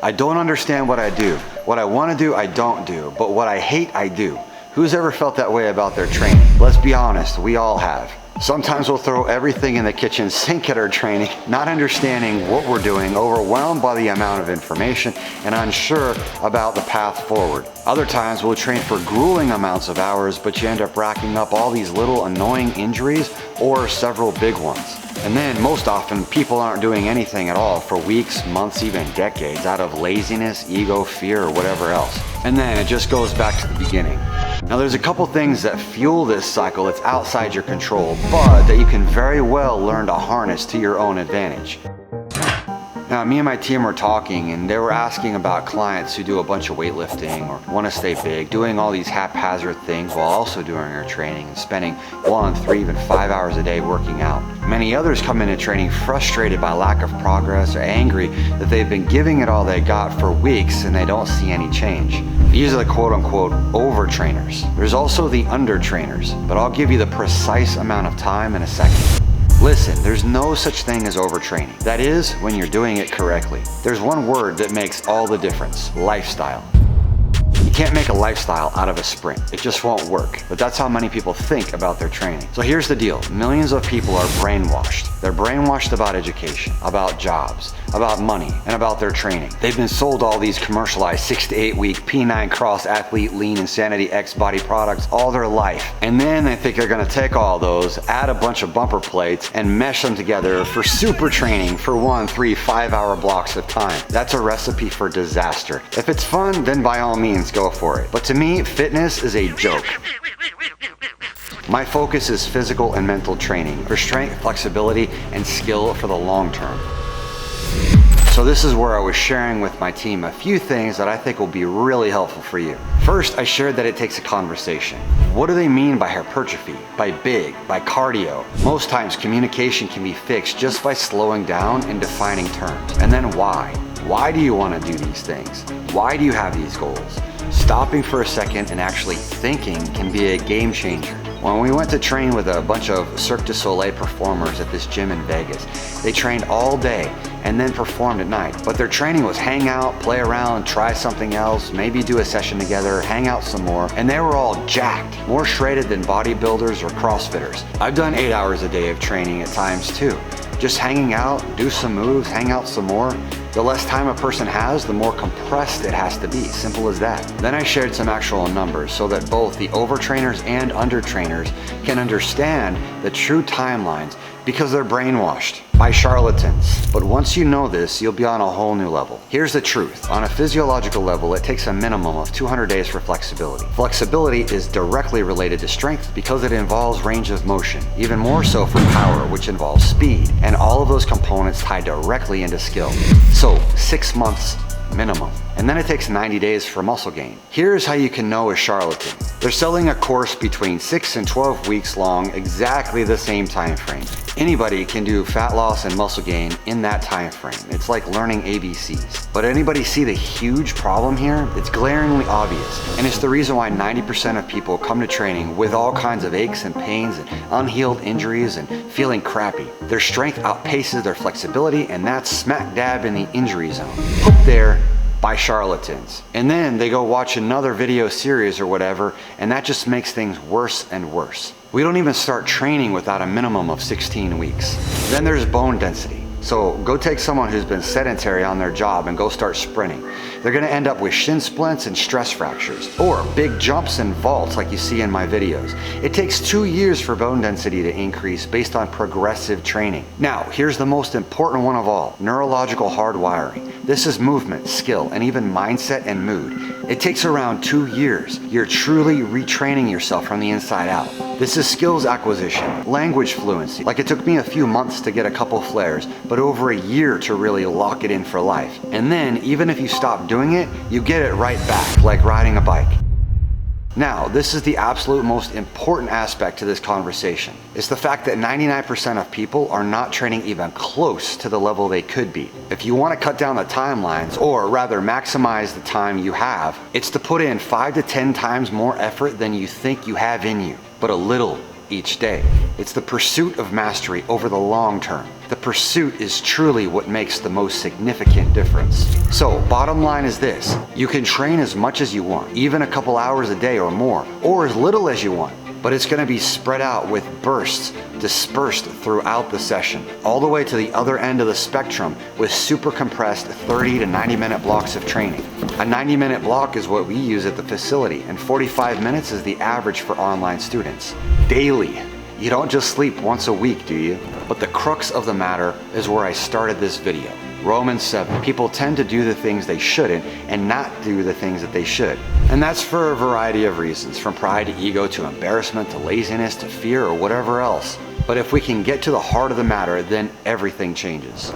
I don't understand what I do. What I want to do, I don't do. But what I hate, I do. Who's ever felt that way about their training? Let's be honest, we all have. Sometimes we'll throw everything in the kitchen sink at our training, not understanding what we're doing, overwhelmed by the amount of information, and unsure about the path forward. Other times we'll train for grueling amounts of hours, but you end up racking up all these little annoying injuries or several big ones. And then most often people aren't doing anything at all for weeks, months, even decades out of laziness, ego, fear, or whatever else. And then it just goes back to the beginning. Now there's a couple things that fuel this cycle that's outside your control, but that you can very well learn to harness to your own advantage. Now, me and my team were talking and they were asking about clients who do a bunch of weightlifting or want to stay big, doing all these haphazard things while also doing their training and spending 1, 3, even 5 hours a day working out. Many others come into training frustrated by lack of progress or angry that they've been giving it all they got for weeks and they don't see any change. These are the quote-unquote overtrainers. There's also the undertrainers, but I'll give you the precise amount of time in a second. Listen, there's no such thing as overtraining. That is, when you're doing it correctly. There's one word that makes all the difference: lifestyle. You can't make a lifestyle out of a sprint. It just won't work. But that's how many people think about their training. So here's the deal. Millions of people are brainwashed. They're brainwashed about education, about jobs, about money, and about their training. They've been sold all these commercialized 6 to 8 week P9 Cross Athlete Lean Insanity X body products all their life. And then they think they're gonna take all those, add a bunch of bumper plates, and mesh them together for super training for 1, 3, 5 hour blocks of time. That's a recipe for disaster. If it's fun, then by all means go for it. But to me, fitness is a joke. My focus is physical and mental training for strength, flexibility, and skill for the long term. So this is where I was sharing with my team a few things that I think will be really helpful for you. First, I shared that it takes a conversation. What do they mean by hypertrophy, by big, by cardio? Most times communication can be fixed just by slowing down and defining terms. And then why? Why do you want to do these things? Why do you have these goals? Stopping for a second and actually thinking can be a game changer. When we went to train with a bunch of Cirque du Soleil performers at this gym in Vegas, they trained all day and then performed at night. But their training was hang out, play around, try something else, maybe do a session together, hang out some more, and they were all jacked, more shredded than bodybuilders or CrossFitters. I've done 8 hours a day of training at times too. Just hanging out, do some moves, hang out some more. The less time a person has, the more compressed it has to be. Simple as that. Then I shared some actual numbers so that both the overtrainers and undertrainers can understand the true timelines, because they're brainwashed by charlatans. But once you know this, you'll be on a whole new level. Here's the truth. On a physiological level, it takes a minimum of 200 days for flexibility. Flexibility is directly related to strength because it involves range of motion, even more so for power, which involves speed, and all of those components tie directly into skill. So 6 months minimum. And then it takes 90 days for muscle gain. Here's how you can know a charlatan. They're selling a course between 6 and 12 weeks long, exactly the same time frame. Anybody can do fat loss and muscle gain in that time frame. It's like learning ABCs. But anybody see the huge problem here? It's glaringly obvious. And it's the reason why 90% of people come to training with all kinds of aches and pains and unhealed injuries and feeling crappy. Their strength outpaces their flexibility, and that's smack dab in the injury zone. Hooked there by charlatans. And then they go watch another video series or whatever, and that just makes things worse and worse. We don't even start training without a minimum of 16 weeks. Then there's bone density. So go take someone who's been sedentary on their job and go start sprinting. They're gonna end up with shin splints and stress fractures, or big jumps and vaults like you see in my videos. It takes 2 years for bone density to increase based on progressive training. Now, here's the most important one of all: neurological hardwiring. This is movement, skill, and even mindset and mood. It takes around 2 years. You're truly retraining yourself from the inside out. This is skills acquisition, language fluency. Like it took me a few months to get a couple flares, but over a year to really lock it in for life. And then, even if you stop doing it, you get it right back, like riding a bike. Now, this is the absolute most important aspect to this conversation. It's the fact that 99% of people are not training even close to the level they could be. If you want to cut down the timelines, or rather maximize the time you have, it's to put in 5 to 10 times more effort than you think you have in you, but a little each day. It's the pursuit of mastery over the long term. The pursuit is truly what makes the most significant difference. So, bottom line is this: you can train as much as you want, even a couple hours a day or more, or as little as you want, but it's gonna be spread out with bursts dispersed throughout the session, all the way to the other end of the spectrum with super compressed 30 to 90 minute blocks of training. A 90-minute block is what we use at the facility, and 45 minutes is the average for online students. Daily. You don't just sleep once a week, do you? But the crux of the matter is where I started this video. Romans 7. People tend to do the things they shouldn't and not do the things that they should. And that's for a variety of reasons, from pride to ego to embarrassment to laziness to fear or whatever else. But if we can get to the heart of the matter, then everything changes.